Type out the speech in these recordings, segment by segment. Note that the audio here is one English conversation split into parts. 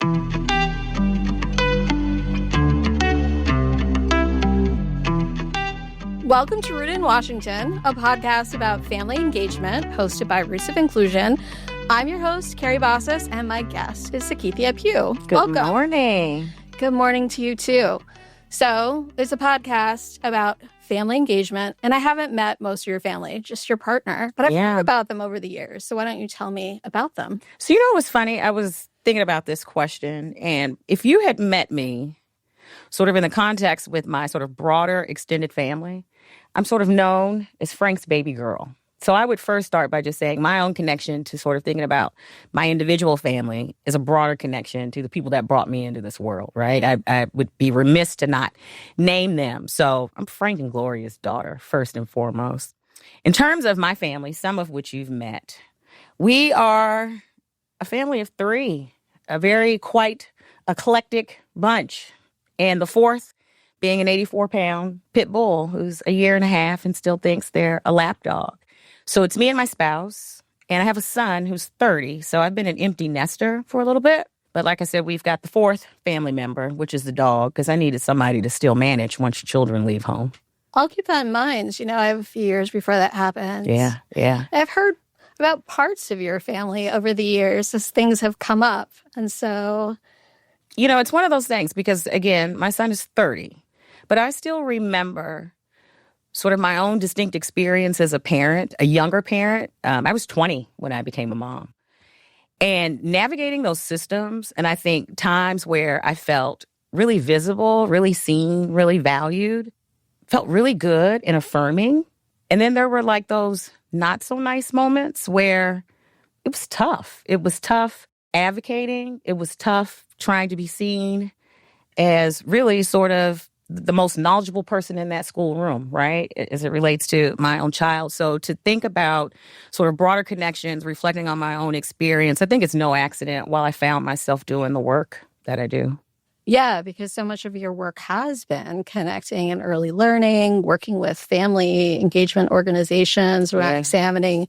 Welcome to Rooted in Washington, a podcast about family engagement hosted by Roots of Inclusion. I'm your host, Carrie Basas, and my guest is CiKeithia Pugh. Good morning. Good morning to you, too. So, it's a podcast about family engagement, and I haven't met most of your family, just your partner, but I've heard about them over the years. So why don't you tell me about them? So, you know what's funny? I was thinking about this question, and if you had met me sort of in the context with my sort of broader extended family, I'm sort of known as Frank's baby girl. So I would first start by just saying my own connection to sort of thinking about my individual family is a broader connection to the people that brought me into this world, right? I would be remiss to not name them. So I'm Frank and Gloria's daughter, first and foremost. In terms of my family, some of which you've met, we are a family of three, a very quite eclectic bunch. And the fourth being an 84-pound pit bull who's a year and a half and still thinks they're a lap dog. So it's me and my spouse, and I have a son who's 30, so I've been an empty nester for a little bit. But like I said, we've got the fourth family member, which is the dog, because I needed somebody to still manage once your children leave home. I'll keep that in mind. You know, I have a few years before that happens. Yeah. I've heard about parts of your family over the years as things have come up, and so... You know, it's one of those things because, again, my son is 30, but I still remember sort of my own distinct experience as a parent, a younger parent. I was 20 when I became a mom. And navigating those systems, and I think times where I felt really visible, really seen, really valued, felt really good and affirming. And then there were like those not so nice moments where it was tough. It was tough advocating. It was tough trying to be seen as really sort of the most knowledgeable person in that schoolroom, right, as it relates to my own child. So to think about sort of broader connections, reflecting on my own experience, I think it's no accident while I found myself doing the work that I do. Yeah, because so much of your work has been connecting and early learning, working with family engagement organizations, examining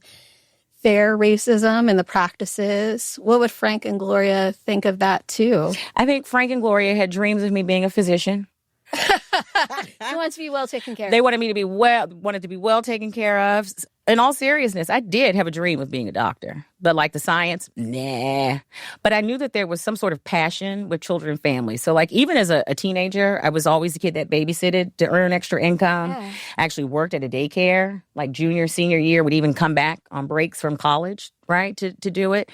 their racism and the practices. What would Frank and Gloria think of that, too? I think Frank and Gloria had dreams of me being a physician. He wants to be well taken care of. They wanted me to be well taken care of. In all seriousness, I did have a dream of being a doctor. But like the science, nah. But I knew that there was some sort of passion with children and families. So like even as a teenager, I was always the kid that babysitted to earn extra income. Yeah. I actually worked at a daycare, like junior, senior year, would even come back on breaks from college, right, to do it.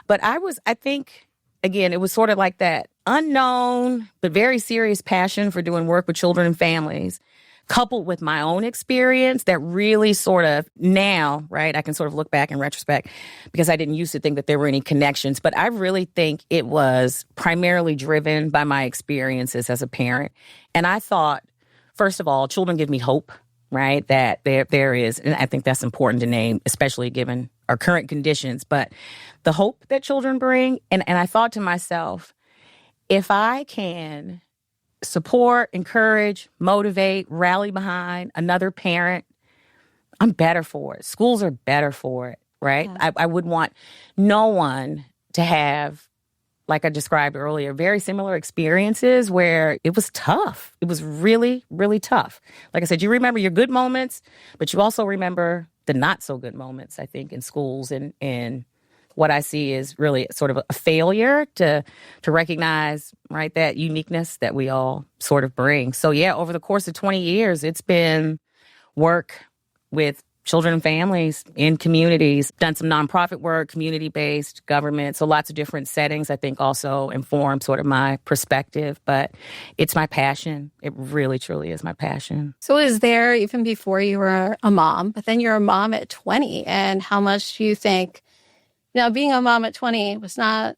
But I think, again, it was sort of like that unknown but very serious passion for doing work with children and families, coupled with my own experience that really sort of now, right, I can sort of look back in retrospect because I didn't used to think that there were any connections. But I really think it was primarily driven by my experiences as a parent. And I thought, first of all, children give me hope, right, that there is, and I think that's important to name, especially given our current conditions, but the hope that children bring. And I thought to myself, if I can support, encourage, motivate, rally behind another parent, I'm better for it. Schools are better for it, right? Yeah. I would want no one to have, like I described earlier, very similar experiences where it was tough. It was really, really tough. Like I said, you remember your good moments, but you also remember the not so good moments, I think, in schools. And what I see is really sort of a failure to recognize, right, that uniqueness that we all sort of bring. So yeah, over the course of 20 years, it's been work with children and families in communities, done some nonprofit work, community-based government. So lots of different settings, I think, also inform sort of my perspective. But it's my passion. It really, truly is my passion. So is there, even before you were a mom, but then you're a mom at 20, and how much do you think, now being a mom at 20 was not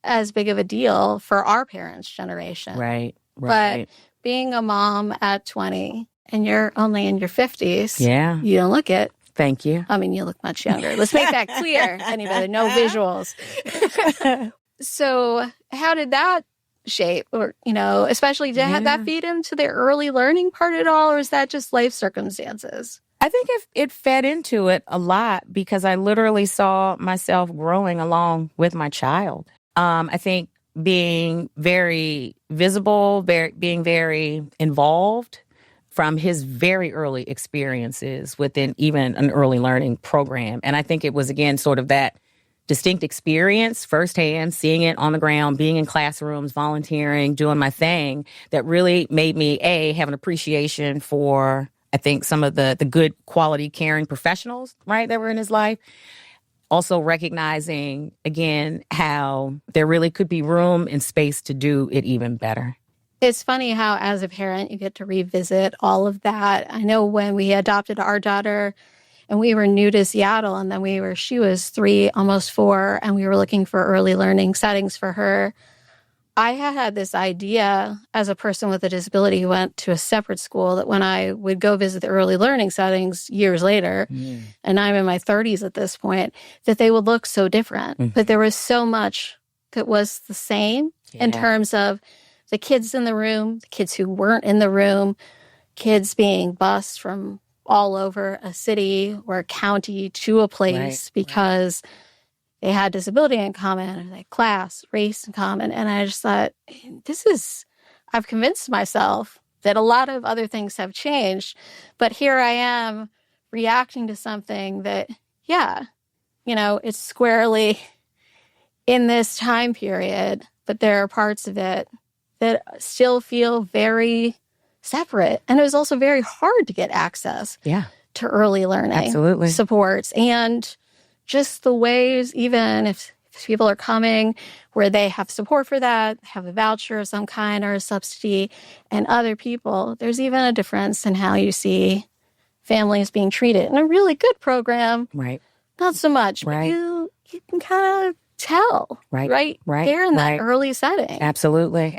as big of a deal for our parents' generation. Right. But being a mom at 20, and you're only in your 50s. Yeah. You don't look it. Thank you. I mean, you look much younger. Let's make that clear. Anybody, no visuals. So how did that shape, or, you know, especially did that feed into the early learning part at all, or is that just life circumstances? I think it fed into it a lot because I literally saw myself growing along with my child. I think being very visible, being very involved from his very early experiences within even an early learning program. And I think it was, again, sort of that distinct experience firsthand, seeing it on the ground, being in classrooms, volunteering, doing my thing, that really made me, have an appreciation for, I think, some of the good quality caring professionals, right, that were in his life. Also recognizing, again, how there really could be room and space to do it even better. It's funny how, as a parent, you get to revisit all of that. I know when we adopted our daughter and we were new to Seattle, and then she was 3, almost 4, and we were looking for early learning settings for her. I had this idea as a person with a disability who went to a separate school that when I would go visit the early learning settings years later, and I'm in my 30s at this point, that they would look so different. But there was so much that was the same in terms of the kids in the room, the kids who weren't in the room, kids being bused from all over a city or a county to a place because they had disability in common, or they had class, race in common. And I just thought, I've convinced myself that a lot of other things have changed. But here I am reacting to something that, it's squarely in this time period, but there are parts of it that still feel very separate. And it was also very hard to get access to early learning supports. And just the ways, even if people are coming where they have support for that, have a voucher of some kind or a subsidy, and other people, there's even a difference in how you see families being treated. In a really good program, not so much, but you can kind of tell, right there in that early setting. Absolutely.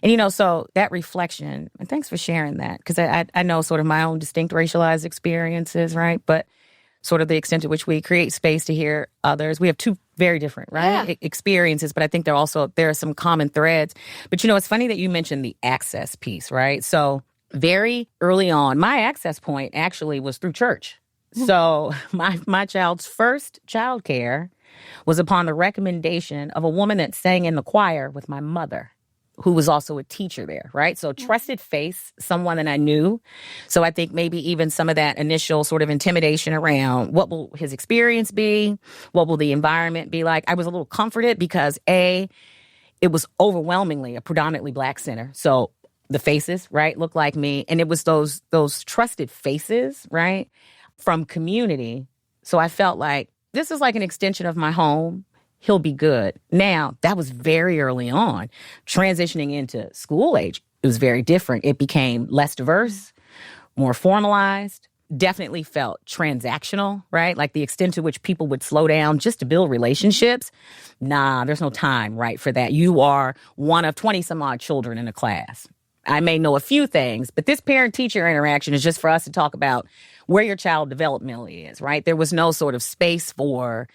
And, so that reflection, and thanks for sharing that, because I know sort of my own distinct racialized experiences, right? But sort of the extent to which we create space to hear others. We have two very different, experiences, but I think there are some common threads. But, it's funny that you mentioned the access piece, right? So very early on, my access point actually was through church. So my child's first childcare was upon the recommendation of a woman that sang in the choir with my mother, who was also a teacher there, right? So trusted face, someone that I knew. So I think maybe even some of that initial sort of intimidation around what will his experience be? What will the environment be like? I was a little comforted because it was overwhelmingly a predominantly Black center. So the faces, right, looked like me. And it was those trusted faces, right, from community. So I felt like this is like an extension of my home. He'll be good. Now, that was very early on. Transitioning into school age, it was very different. It became less diverse, more formalized, definitely felt transactional, right? Like the extent to which people would slow down just to build relationships. Nah, there's no time, right, for that. You are one of 20 some odd children in a class. I may know a few things, but this parent-teacher interaction is just for us to talk about where your child developmentally is, right? There was no sort of space for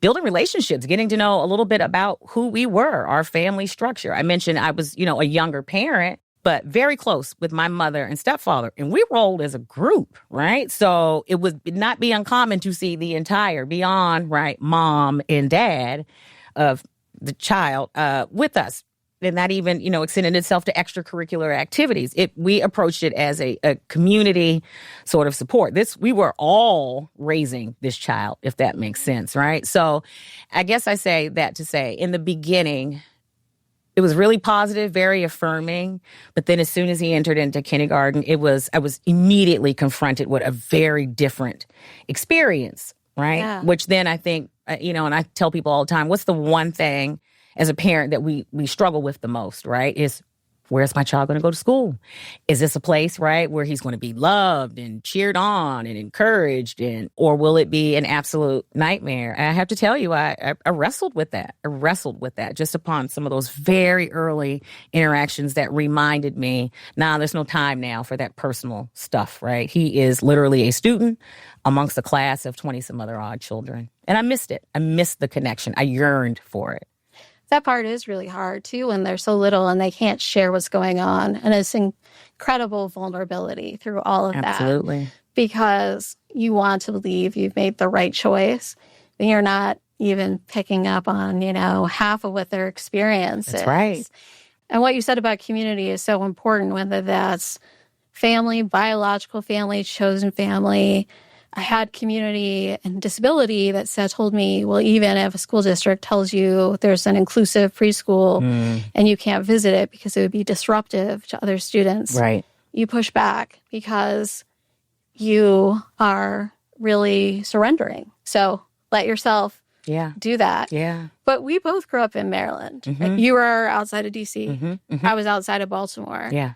building relationships, getting to know a little bit about who we were, our family structure. I mentioned I was, a younger parent, but very close with my mother and stepfather. And we rolled as a group, right? So it would not be uncommon to see the entire beyond, right, mom and dad of the child with us. And that even, extended itself to extracurricular activities. We approached it as a community sort of support. We were all raising this child, if that makes sense, right? So I guess I say that to say, in the beginning, it was really positive, very affirming. But then as soon as he entered into kindergarten, I was immediately confronted with a very different experience, right? Yeah. Which then I think, and I tell people all the time, what's the one thing as a parent that we struggle with the most, right, is where's my child going to go to school? Is this a place, right, where he's going to be loved and cheered on and encouraged, or will it be an absolute nightmare? And I have to tell you, I wrestled with that. Just upon some of those very early interactions that reminded me, there's no time now for that personal stuff, right? He is literally a student amongst a class of 20 some other odd children. And I missed it. I missed the connection. I yearned for it. That part is really hard, too, when they're so little and they can't share what's going on. And it's incredible vulnerability through all of that. Absolutely. Because you want to believe you've made the right choice, but you're not even picking up on, half of what their experience is. That's right. And what you said about community is so important, whether that's family, biological family, chosen family. I had community and disability that told me, well, even if a school district tells you there's an inclusive preschool and you can't visit it because it would be disruptive to other students, right, you push back because you are really surrendering. So let yourself do that. Yeah. But we both grew up in Maryland. Like, you were outside of D.C. I was outside of Baltimore. Yeah.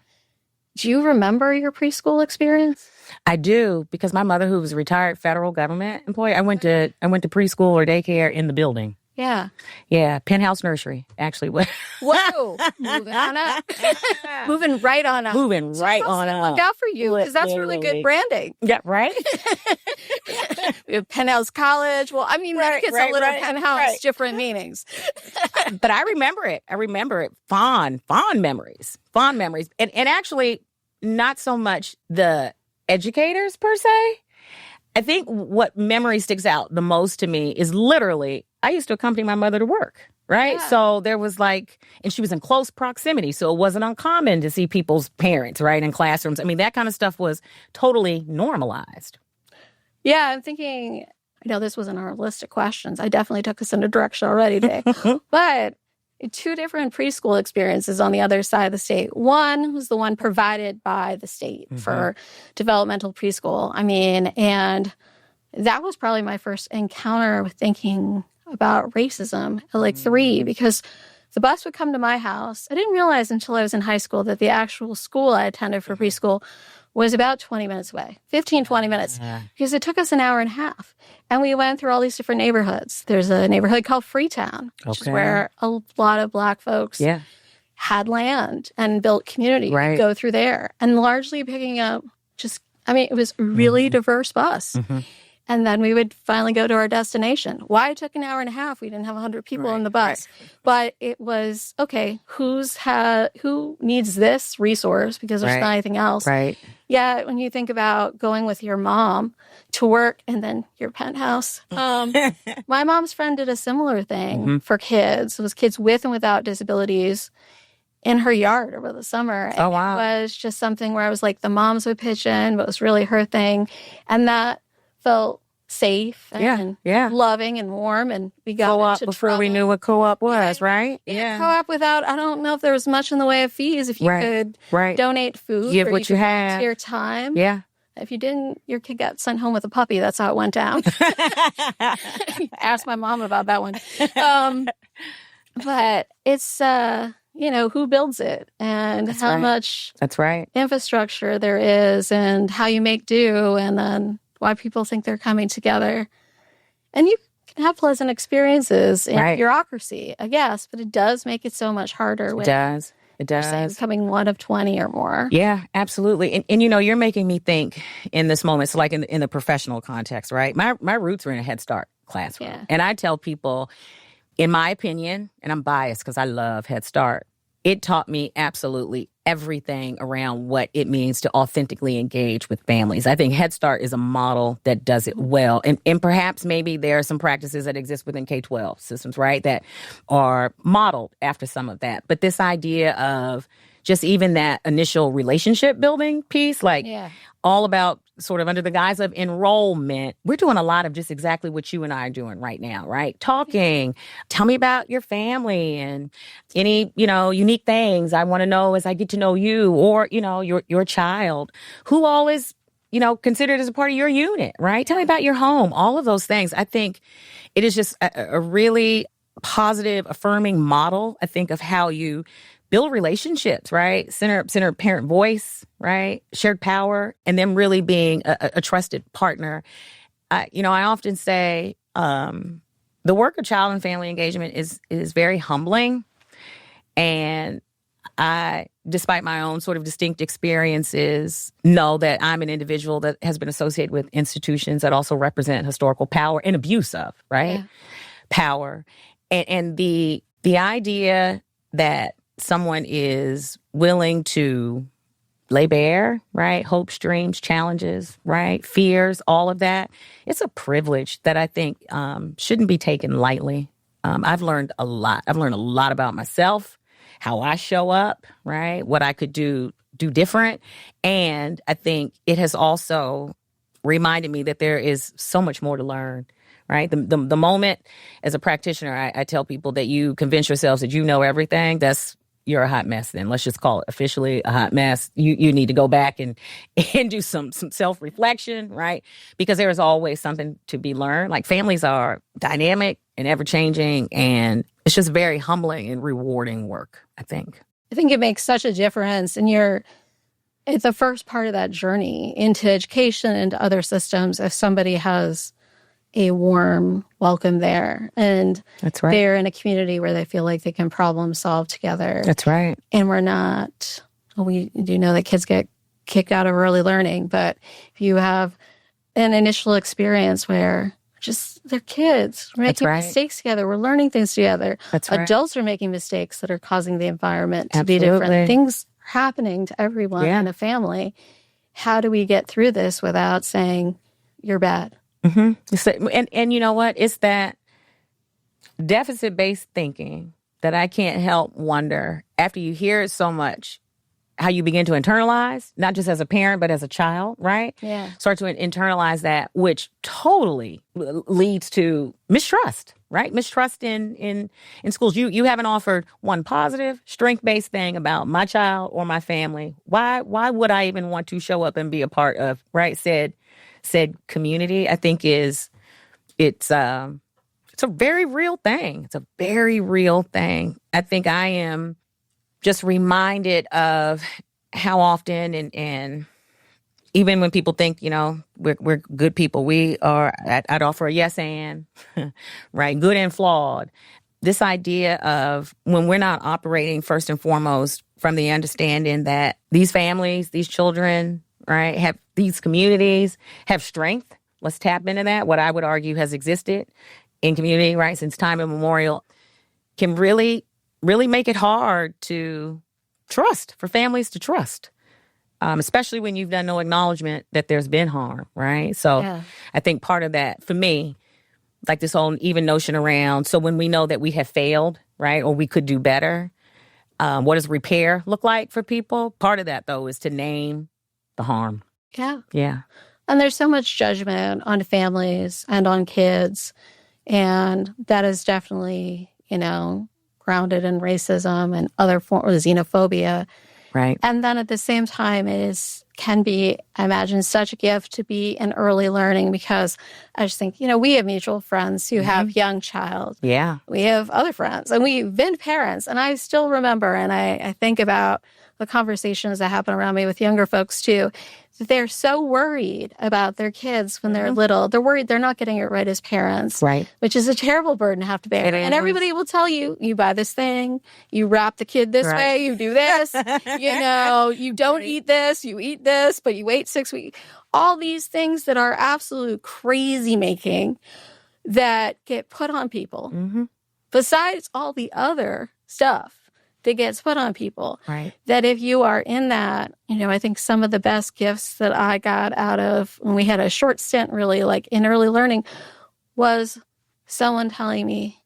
Do you remember your preschool experience? I do, because my mother, who was a retired federal government employee, I went to preschool or daycare in the building. Yeah. Yeah, Penthouse Nursery, actually. Whoa. Moving on up. Moving right on up. Moving right on up. Look out for you, because that's really good branding. Yeah, right? We have Penthouse College. Well, I mean, that gets a little penthouse, different meanings. But I remember it. Fond memories. And actually, not so much the educators per se. I think what memory sticks out the most to me is literally, I used to accompany my mother to work, right? Yeah. So there was and she was in close proximity, so it wasn't uncommon to see people's parents, right, in classrooms. I mean, that kind of stuff was totally normalized. Yeah, I'm thinking, I know this wasn't our list of questions. I definitely took us in a direction already today. But two different preschool experiences on the other side of the state. One was the one provided by the state for developmental preschool. I mean, and that was probably my first encounter with thinking about racism at 3, because the bus would come to my house. I didn't realize until I was in high school that the actual school I attended for preschool was about 20 minutes away, 15, 20 minutes, because it took us an hour and a half. And we went through all these different neighborhoods. There's a neighborhood called Freetown, which is where a lot of Black folks had land and built community. Right. Go through there. And largely picking up it was a really diverse bus. And then we would finally go to our destination. Why it took an hour and a half? We didn't have 100 people in the bus. But it was, okay, who needs this resource because there's not anything else? Right. Yeah, when you think about going with your mom to work and then your penthouse. My mom's friend did a similar thing for kids. It was kids with and without disabilities in her yard over the summer. And oh, wow. It was just something where I was like, the moms would pitch in, but it was really her thing. And that felt safe and loving and warm, and we got co-op before we knew what co-op was, right? Yeah. Co-op without, I don't know if there was much in the way of fees. If you could donate food, give what you had, your time. Yeah. If you didn't, your kid got sent home with a puppy. That's how it went down. Ask my mom about that one. But it's who builds it and how much infrastructure there is and how you make do, and then why people think they're coming together. And you can have pleasant experiences in bureaucracy, I guess, but it does make it so much harder. It does. Becoming one of 20 or more. Yeah, absolutely. And you're making me think in this moment, so like in the professional context, right? My roots were in a Head Start classroom. Yeah. And I tell people, in my opinion, and I'm biased because I love Head Start, it taught me absolutely everything around what it means to authentically engage with families. I think Head Start is a model that does it well. And perhaps maybe there are some practices that exist within K-12 systems, right, that are modeled after some of that. But this idea of just even that initial relationship building piece, all about sort of under the guise of enrollment, we're doing a lot of just exactly what you and I are doing right now, right? Talking, tell me about your family and any, unique things I want to know as I get to know you, or, your child, who all is, considered as a part of your unit, right? Tell me about your home, all of those things. I think it is just a really positive, affirming model, I think, of how you build relationships, right? Center parent voice, right? Shared power, and them really being a trusted partner. I often say the work of child and family engagement is very humbling. And I, despite my own sort of distinct experiences, know that I'm an individual that has been associated with institutions that also represent historical power and abuse of, right? Yeah. Power. And the idea that someone is willing to lay bare, right? Hopes, dreams, challenges, right? Fears, all of that. It's a privilege that I think shouldn't be taken lightly. I've learned a lot. I've learned a lot about myself, how I show up, right? What I could do different. And I think it has also reminded me that there is so much more to learn, right? The moment as a practitioner, I tell people that you convince yourselves that you know everything, you're a hot mess then. Let's just call it officially a hot mess. You need to go back and do some self-reflection, right? Because there is always something to be learned. Like families are dynamic and ever-changing, and it's just very humbling and rewarding work, I think. I think it makes such a difference. And it's the first part of that journey into education and other systems if somebody has a warm welcome there. And that's right. They're in a community where they feel like they can problem solve together. That's right. And we do know that kids get kicked out of early learning, but if you have an initial experience where they're kids, we're making mistakes together, we're learning things together. That's right. Adults are making mistakes that are causing the environment to be different. Things are happening to everyone in a family. How do we get through this without saying, you're bad? Mm-hmm. And you know what? It's that deficit-based thinking that I can't help wonder, after you hear it so much, how you begin to internalize, not just as a parent, but as a child, right? Yeah. Start to internalize that, which totally leads to mistrust, right? Mistrust in schools. You haven't offered one positive, strength-based thing about my child or my family. Why would I even want to show up and be a part of, right, said community? I think it's a very real thing. It's a very real thing. I think I am just reminded of how often and even when people think, we're good people, I'd offer a yes and, right? Good and flawed. This idea of when we're not operating first and foremost from the understanding that these families, these children, right, have these communities, have strength. Let's tap into that. What I would argue has existed in community, right, since time immemorial, can really make it hard to trust, for families to trust, especially when you've done no acknowledgement that there's been harm, right? So I think part of that, for me, like this whole even notion around, so when we know that we have failed, right, or we could do better, what does repair look like for people? Part of that, though, is to name the harm. Yeah. Yeah. And there's so much judgment on families and on kids, and that is definitely, grounded in racism and other forms of xenophobia. Right. And then at the same time, can be, I imagine, such a gift to be in early learning, because I just think, we have mutual friends who have young child. Yeah. We have other friends, and we've been parents. And I still remember, and I think about the conversations that happen around me with younger folks too, that they're so worried about their kids when they're little. They're worried they're not getting it right as parents, right? Which is a terrible burden to have to bear. And everybody will tell you, you buy this thing, you wrap the kid this way, you do this, you don't eat this, you eat this, but you wait 6 weeks. All these things that are absolute crazy making that get put on people, besides all the other stuff that gets put on people. Right. That if you are in that, I think some of the best gifts that I got out of when we had a short stint really like in early learning was someone telling me,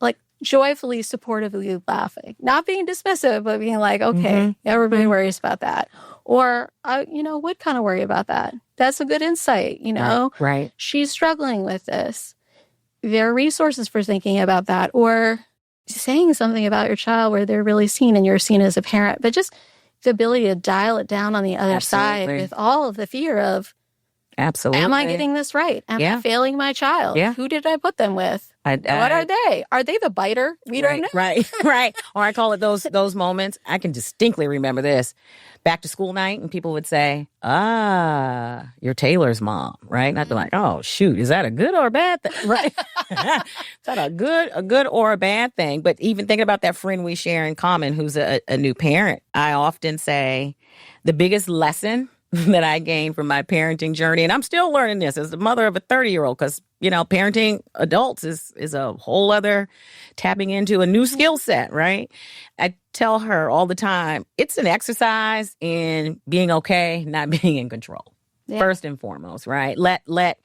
like, joyfully, supportively laughing, not being dismissive, but being like, okay, everybody worries about that. Or, I would kind of worry about that. That's a good insight, Right. She's struggling with this. There are resources for thinking about that. Or saying something about your child where they're really seen and you're seen as a parent, but just the ability to dial it down on the other side with all of the fear of, absolutely, am I getting this right? Am I failing my child? Yeah. Who did I put them with? What are they? Are they the biter? We don't know. Right. Or I call it those moments. I can distinctly remember this. Back to school night, and people would say, you're Taylor's mom, right? And I'd be like, oh, shoot, is that a good or a bad thing? Right. Is that a good or a bad thing? But even thinking about that friend we share in common who's a new parent, I often say the biggest lesson that I gained from my parenting journey. And I'm still learning this as the mother of a 30-year-old because, parenting adults is a whole other tapping into a new skill set, right? I tell her all the time, it's an exercise in being okay, not being in control. Yeah. First and foremost, right? Let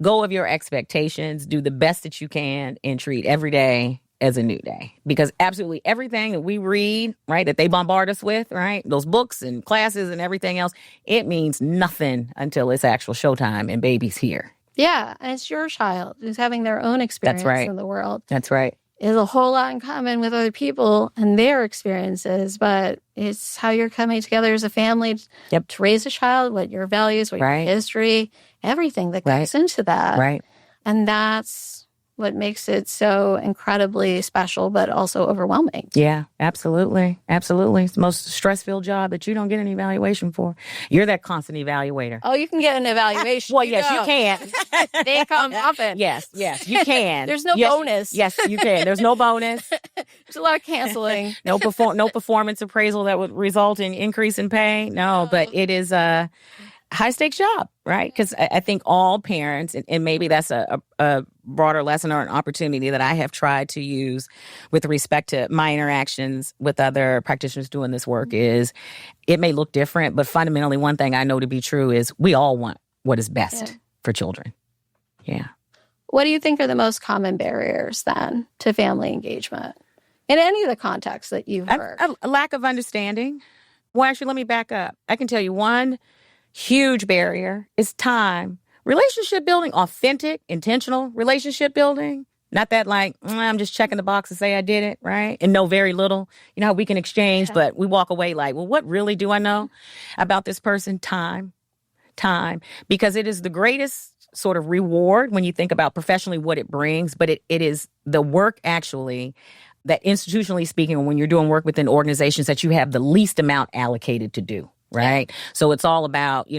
go of your expectations, do the best that you can, and treat every day as a new day. Because absolutely everything that we read, right, that they bombard us with, right, those books and classes and everything else, it means nothing until it's actual showtime and baby's here. Yeah, and it's your child who's having their own experience in the world. That's right. There's a whole lot in common with other people and their experiences, but it's how you're coming together as a family to raise a child, what your values, what your history, everything that goes into that. Right. And that's what makes it so incredibly special, but also overwhelming. Yeah, absolutely. Absolutely. It's the most stress-filled job that you don't get an evaluation for. You're that constant evaluator. Oh, you can get an evaluation. Well, yes, you can. They come often. Yes, you can. There's no bonus. Yes, you can. There's no bonus. There's a lot of canceling. No performance appraisal that would result in increase in pay. No, but it is a high-stakes job, right? Because I think all parents, and maybe that's a broader lesson or an opportunity that I have tried to use with respect to my interactions with other practitioners doing this work is it may look different, but fundamentally one thing I know to be true is we all want what is best for children. Yeah. What do you think are the most common barriers then to family engagement in any of the contexts that you've worked? A lack of understanding. Well, actually, let me back up. I can tell you one huge barrier is time. Relationship building, authentic, intentional relationship building. Not that like, I'm just checking the box to say I did it, right? And know very little. You know how we can exchange, but we walk away like, well, what really do I know about this person? Time. Because it is the greatest sort of reward when you think about professionally what it brings, but it is the work actually that institutionally speaking, or when you're doing work within organizations that you have the least amount allocated to do. Right. So it's all about,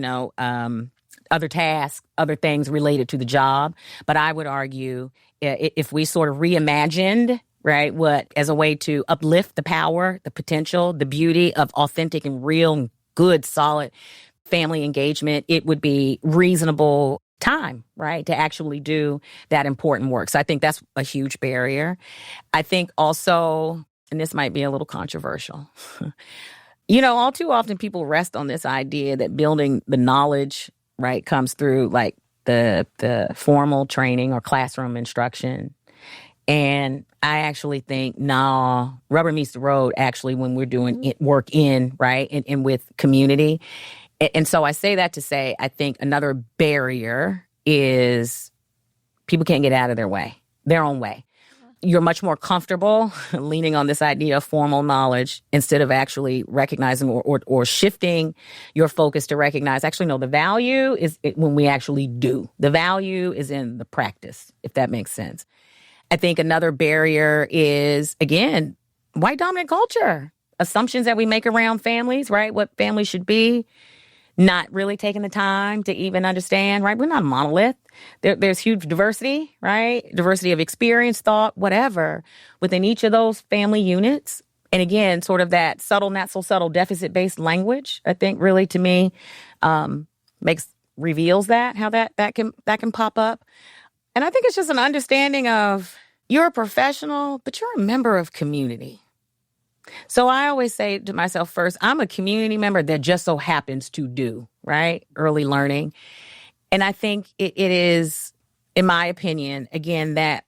other tasks, other things related to the job. But I would argue if we sort of reimagined, right, what as a way to uplift the power, the potential, the beauty of authentic and real, good, solid family engagement, it would be reasonable time, right, to actually do that important work. So I think that's a huge barrier. I think also, and this might be a little controversial, all too often people rest on this idea that building the knowledge, right, comes through like the formal training or classroom instruction. And I actually think, no, rubber meets the road actually when we're doing work right, and with community. And so I say that to say, I think another barrier is people can't get out of their own way. You're much more comfortable leaning on this idea of formal knowledge instead of actually recognizing or shifting your focus to recognize, actually, no, the value is when we actually do. The value is in the practice, if that makes sense. I think another barrier is, again, white dominant culture. Assumptions that we make around families, right? What families should be. Not really taking the time to even understand, right? We're not a monolith. There's huge diversity, right? Diversity of experience, thought, whatever, within each of those family units. And again, sort of that subtle, not so subtle, deficit-based language, I think really to me reveals that, how that can pop up. And I think it's just an understanding of you're a professional, but you're a member of community. So I always say to myself first, I'm a community member that just so happens to do, right, early learning. And I think it is, in my opinion, again, that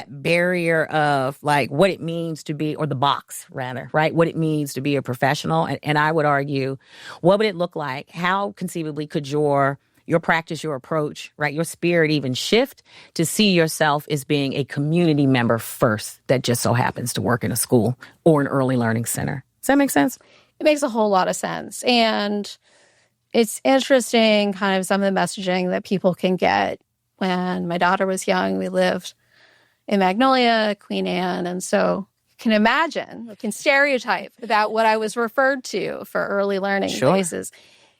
barrier of like what it means to be, or the box rather, right, what it means to be a professional. And I would argue, what would it look like? How conceivably could your practice, your approach, right, your spirit even shift to see yourself as being a community member first that just so happens to work in a school or an early learning center? Does that make sense? It makes a whole lot of sense. And it's interesting kind of some of the messaging that people can get. When my daughter was young, we lived in Magnolia, Queen Anne. And so you can imagine, you can stereotype about what I was referred to for early learning places.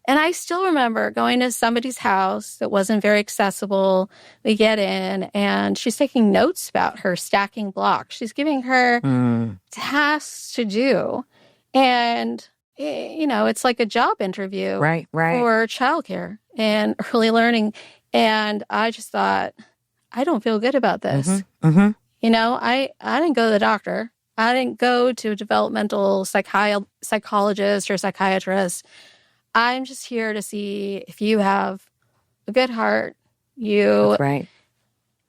And I still remember going to somebody's house that wasn't very accessible. We get in, and she's taking notes about her stacking blocks. She's giving her tasks to do. And it's like a job interview Right. for childcare and early learning. And I just thought, I don't feel good about this. I didn't go to the doctor. I didn't go to a developmental psychologist or psychiatrist. I'm just here to see if you have a good heart. You That's right.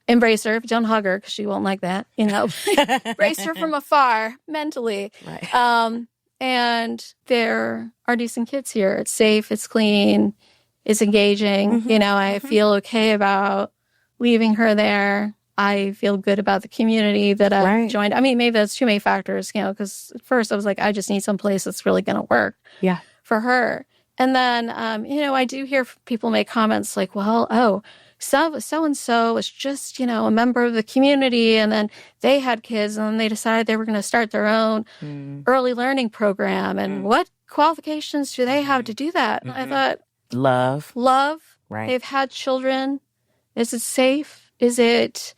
embrace her. Don't hug her because she won't like that. Embrace her from afar mentally. Right. And there are decent kids here. It's safe. It's clean. It's engaging. I feel okay about leaving her there. I feel good about the community that I've joined. I mean, maybe that's too many factors, because at first I was like, I just need some place that's really going to work for her. And then, I do hear people make comments like, well, so-and-so was just, a member of the community, and then they had kids, and then they decided they were going to start their own early learning program. And what qualifications do they have to do that? I thought, love. Right. They've had children. Is it safe? Is it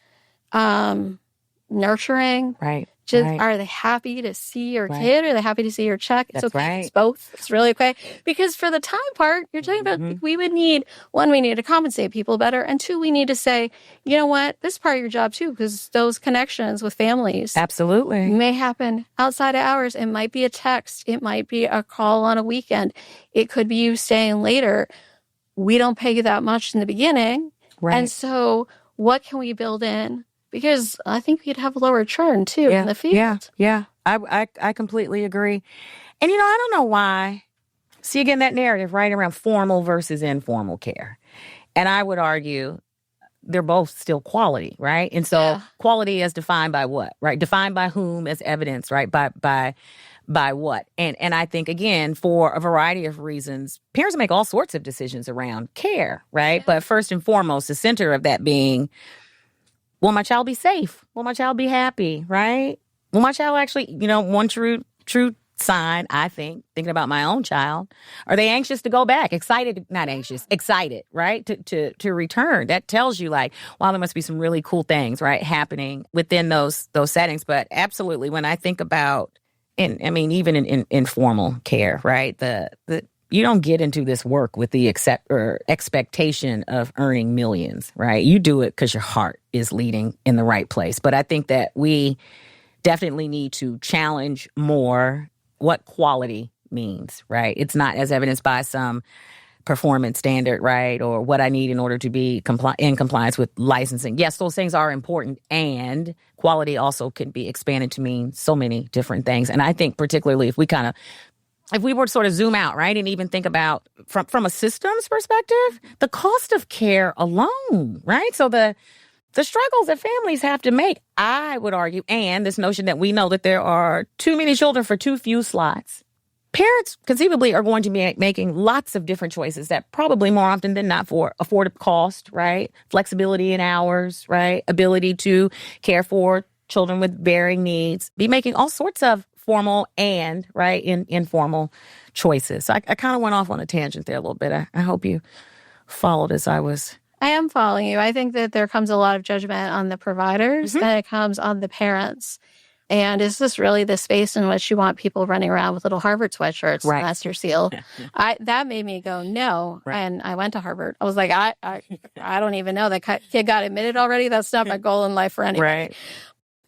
nurturing? Right. Are they happy to see your kid? Are they happy to see your check? It's That's okay. right. It's both. It's really okay. Because for the time part, you're talking about, we need to compensate people better. And two, we need to say, you know what? This is part of your job too, because those connections with families absolutely may happen outside of hours. It might be a text. It might be a call on a weekend. It could be you staying later. We don't pay you that much in the beginning. Right. And so what can we build in? Because I think we'd have lower churn, too, in the field. Yeah. I completely agree. And, I don't know why. See, again, that narrative, right, around formal versus informal care. And I would argue they're both still quality, right? And so quality as defined by what, right? Defined by whom as evidence, right? By what? And I think, again, for a variety of reasons, parents make all sorts of decisions around care, right? Yeah. But first and foremost, the center of that being, will my child be safe? Will my child be happy, right? Will my child actually, one true sign, I think, thinking about my own child, are they anxious to go back? Excited, not anxious, excited, right? To return. That tells you like, wow, there must be some really cool things, right, happening within those settings. But absolutely, when I think about, even in informal care, right, the you don't get into this work with the expectation of earning millions, right? You do it because your heart is leading in the right place. But I think that we definitely need to challenge more what quality means, right? It's not as evidenced by some performance standard, right? Or what I need in order to be in compliance with licensing. Yes, those things are important, and quality also can be expanded to mean so many different things. And I think particularly if we were to sort of zoom out, right, and even think about from a systems perspective, the cost of care alone, right? So the struggles that families have to make, I would argue, and this notion that we know that there are too many children for too few slots. Parents conceivably are going to be making lots of different choices that probably more often than not for affordable cost, right? Flexibility in hours, right? Ability to care for children with varying needs, be making all sorts of formal and, right, informal choices. So I kind of went off on a tangent there a little bit. I hope you followed as I was. I am following you. I think that there comes a lot of judgment on the providers and it comes on the parents. And is this really the space in which you want people running around with little Harvard sweatshirts? Right. That's your seal. That made me go, no. Right. And I went to Harvard. I was like, I don't even know. That kid got admitted already. That's not my goal in life for anyone. Right.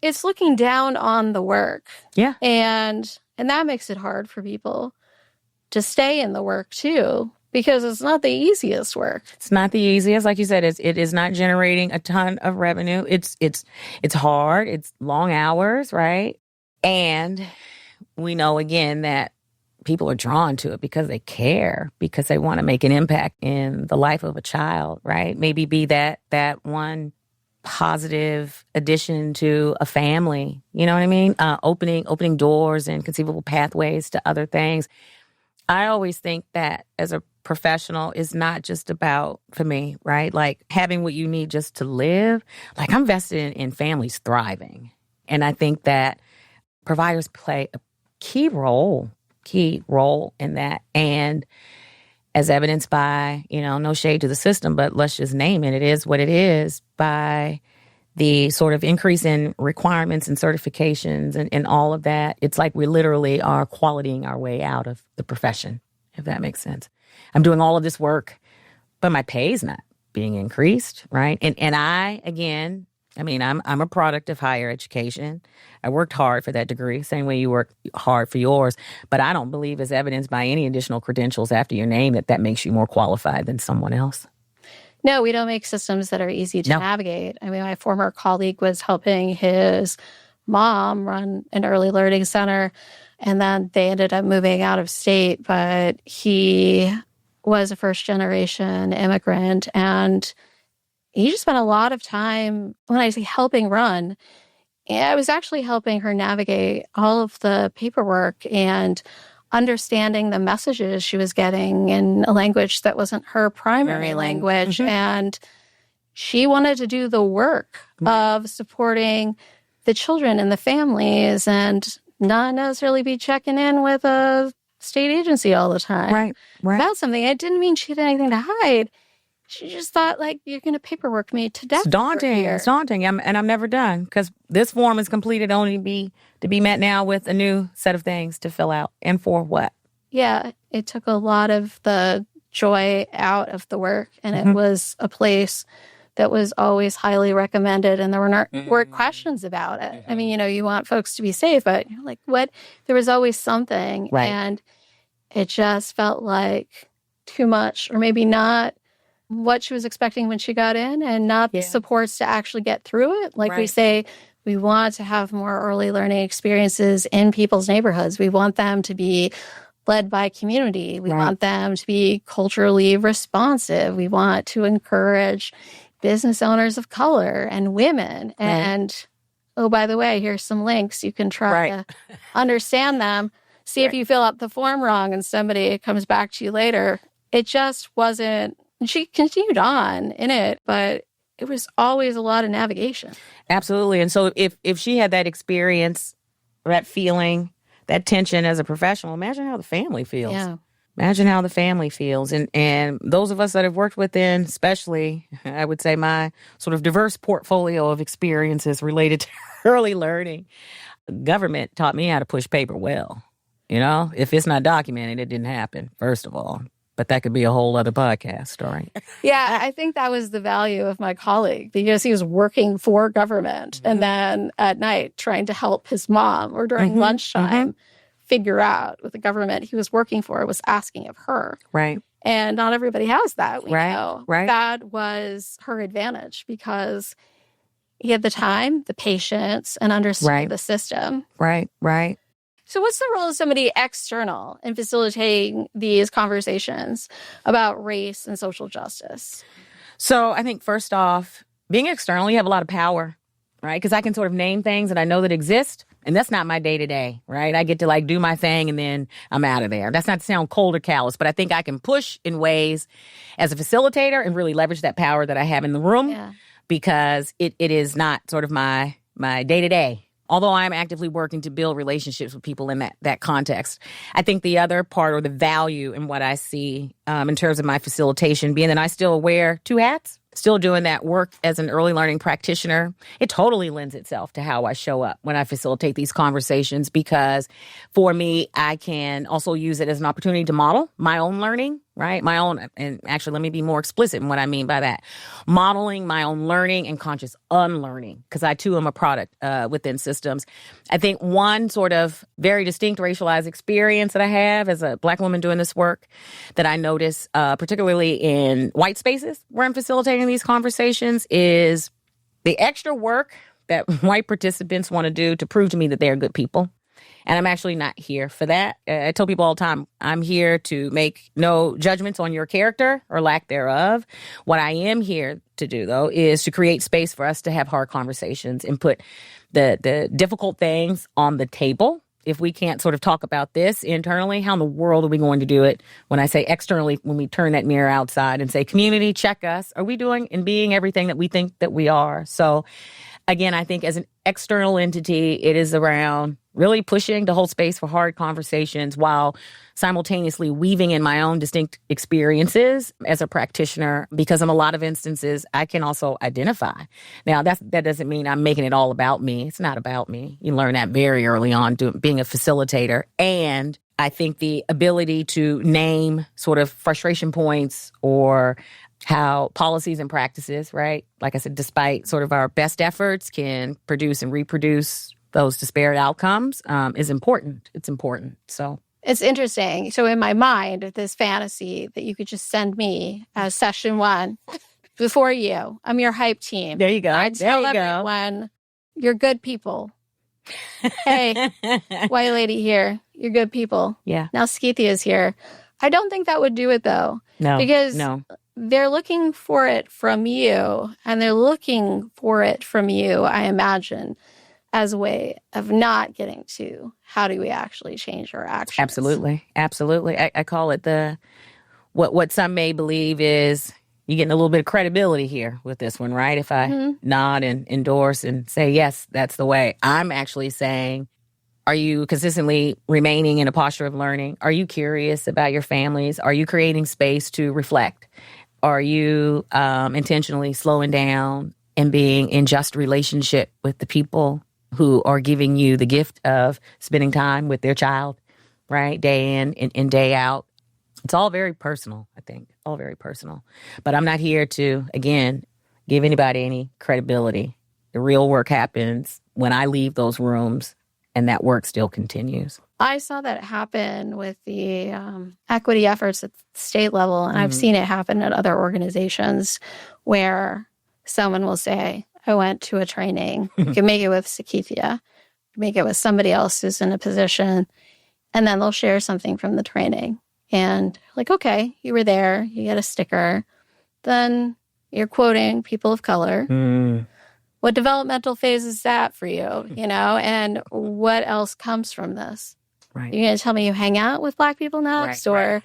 It's looking down on the work. Yeah. And that makes it hard for people to stay in the work too, because it's not the easiest work. It's not the easiest. Like you said, it is not generating a ton of revenue. It's hard. It's long hours, right? And we know again that people are drawn to it because they care, because they want to make an impact in the life of a child, right? Maybe be that one positive addition to a family, you know what I mean? Opening doors and conceivable pathways to other things. I always think that as a professional is not just about, for me, right, like having what you need just to live. Like I'm vested in families thriving. And I think that providers play a key role in that. And as evidenced by, no shade to the system, but let's just name it. It is what it is, by the sort of increase in requirements and certifications and all of that, it's like we literally are qualitying our way out of the profession, if that makes sense. I'm doing all of this work, but my pay is not being increased, right? And I, again, I mean, I'm a product of higher education. I worked hard for that degree, same way you work hard for yours. But I don't believe as evidenced by any additional credentials after your name that makes you more qualified than someone else. No, we don't make systems that are easy to navigate. I mean, my former colleague was helping his mom run an early learning center, and then they ended up moving out of state. But he was a first-generation immigrant, and he just spent a lot of time, when I say helping run, I was actually helping her navigate all of the paperwork and understanding the messages she was getting in a language that wasn't her primary language. Mm-hmm. And she wanted to do the work of supporting the children and the families and not necessarily be checking in with a state agency all the time. Right. About something. It didn't mean she had anything to hide. She just thought, like, you're going to paperwork me to death. It's daunting. It's daunting. I'm never done because this form is completed only to be met now with a new set of things to fill out. And for what? Yeah, it took a lot of the joy out of the work. And it was a place that was always highly recommended. And there weren't questions about it. I mean, you want folks to be safe, but like what? There was always something. Right. And it just felt like too much, or maybe not what she was expecting when she got in, and not the supports to actually get through it. Like we say, we want to have more early learning experiences in people's neighborhoods. We want them to be led by community. We want them to be culturally responsive. We want to encourage business owners of color and women. And, oh, by the way, here's some links. You can try to understand them. See if you fill out the form wrong and somebody comes back to you later. It just wasn't. And she continued on in it, but it was always a lot of navigation. Absolutely. And so if she had that experience, that feeling, that tension as a professional, imagine how the family feels. Yeah. Imagine how the family feels. And those of us that have worked within, especially, I would say my sort of diverse portfolio of experiences related to early learning, government taught me how to push paper well. If it's not documented, it didn't happen, first of all. But that could be a whole other podcast story. Yeah, I think that was the value of my colleague, because he was working for government and then at night trying to help his mom, or during lunchtime figure out what the government he was working for was asking of her. Right. And not everybody has that. We know. Right. That was her advantage, because he had the time, the patience, and understood the system. Right. So what's the role of somebody external in facilitating these conversations about race and social justice? So I think first off, being external, you have a lot of power, right? Because I can sort of name things that I know that exist, and that's not my day-to-day, right? I get to do my thing and then I'm out of there. That's not to sound cold or callous, but I think I can push in ways as a facilitator and really leverage that power that I have in the room because it is not sort of my day-to-day. Although I'm actively working to build relationships with people in that context. I think the other part, or the value in what I see in terms of my facilitation, being that I still wear two hats, still doing that work as an early learning practitioner, it totally lends itself to how I show up when I facilitate these conversations, because for me, I can also use it as an opportunity to model my own learning, right? My own, and actually, let me be more explicit in what I mean by that. Modeling my own learning and conscious unlearning, because I too am a product within systems. I think one sort of very distinct racialized experience that I have as a Black woman doing this work that I notice, particularly in white spaces where I'm facilitating these conversations, is the extra work that white participants want to do to prove to me that they're good people. And I'm actually not here for that. I tell people all the time, I'm here to make no judgments on your character or lack thereof. What I am here to do, though, is to create space for us to have hard conversations and put the difficult things on the table. If we can't sort of talk about this internally, how in the world are we going to do it when I say externally, when we turn that mirror outside and say, community, check us. Are we doing and being everything that we think that we are? So Again, I think as an external entity, it is around really pushing to hold space for hard conversations while simultaneously weaving in my own distinct experiences as a practitioner, because in a lot of instances, I can also identify. Now, that doesn't mean I'm making it all about me. It's not about me. You learn that very early on, being a facilitator. And I think the ability to name sort of frustration points or how policies and practices, right, like I said, despite sort of our best efforts, can produce and reproduce those disparate outcomes is important. It's important. So it's interesting. So in my mind, this fantasy that you could just send me as session 1 before you. I'm your hype team. There you go. I tell everyone, you're good people. Hey, white lady here, you're good people. Yeah. Now CiKeithia is here. I don't think that would do it though. No. Because no. They're looking for it from you, and they're looking for it from you, I imagine, as a way of not getting to how do we actually change our actions. Absolutely. Absolutely. I call it what some may believe is you're getting a little bit of credibility here with this one, right? If I nod and endorse and say, yes, that's the way. I'm actually saying, are you consistently remaining in a posture of learning? Are you curious about your families? Are you creating space to reflect? Are you intentionally slowing down and being in just relationship with the people who are giving you the gift of spending time with their child, right? Day in and day out. It's all very personal, I think. All very personal. But I'm not here to, again, give anybody any credibility. The real work happens when I leave those rooms, and that work still continues. I saw that happen with the equity efforts at the state level, and I've seen it happen at other organizations where someone will say, I went to a training. You can make it with CiKeithia, make it with somebody else who's in a position, and then they'll share something from the training. And like, okay, you were there, you get a sticker. Then you're quoting people of color. What developmental phase is that for you, and what else comes from this? Right. You're going to tell me you hang out with Black people next? Right.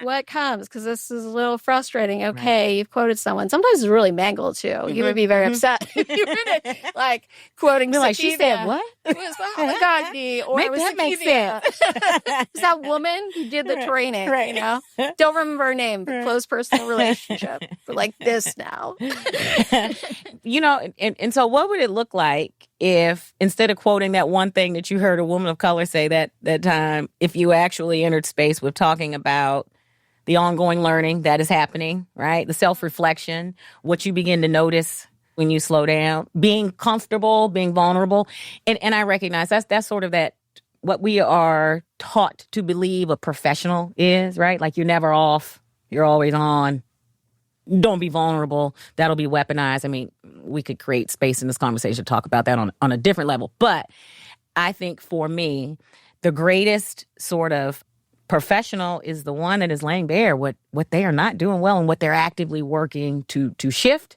What comes? Because this is a little frustrating. Okay, you've quoted someone. Sometimes it's really mangled, too. You would be very upset. You were like quoting like, she said what? It was Mahogany, or it was that make sense. It's that woman who did the training, right. Don't remember her name, but close personal relationship. We're like this now. And so what would it look like if instead of quoting that one thing that you heard a woman of color say that time, if you actually entered space with talking about the ongoing learning that is happening, right? The self-reflection, what you begin to notice when you slow down, being comfortable, being vulnerable. And I recognize that's sort of that what we are taught to believe a professional is, right? Like you're never off, you're always on. Don't be vulnerable. That'll be weaponized. I mean, we could create space in this conversation to talk about that on a different level. But I think for me, the greatest sort of professional is the one that is laying bare what they are not doing well and what they're actively working to shift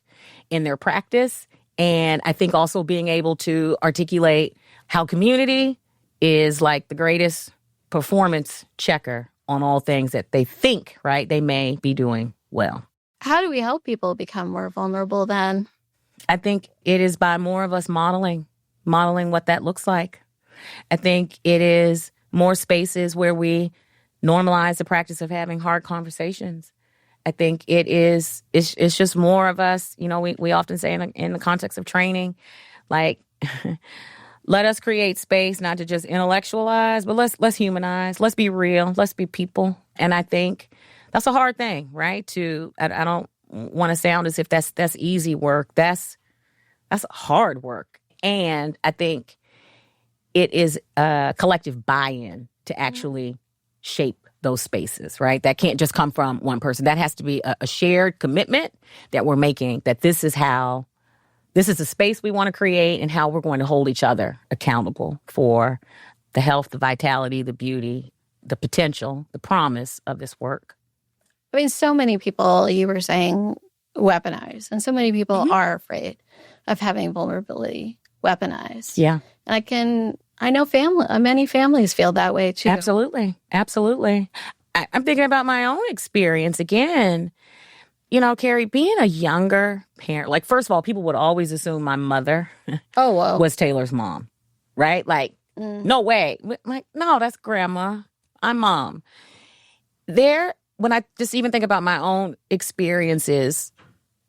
in their practice. And I think also being able to articulate how community is like the greatest performance checker on all things that they think, right, they may be doing well. How do we help people become more vulnerable then? I think it is by more of us modeling what that looks like. I think it is more spaces where we normalize the practice of having hard conversations. I think it's just more of us, we often say in the context of training, like, let us create space not to just intellectualize, but let's humanize, let's be real, let's be people. And I think that's a hard thing, right? I don't want to sound as if that's easy work. That's hard work. And I think it is a collective buy-in to actually shape those spaces, right? That can't just come from one person. That has to be a shared commitment that we're making, that this is the space we want to create and how we're going to hold each other accountable for the health, the vitality, the beauty, the potential, the promise of this work. I mean, so many people, you were saying, weaponize. And so many people are afraid of having vulnerability weaponized. Yeah. And I know many families feel that way too. Absolutely. Absolutely. I'm thinking about my own experience again. Carrie, being a younger parent, like, first of all, people would always assume my mother was Taylor's mom, right? Like, no way. Like, no, that's grandma. I'm mom. When I just even think about my own experiences,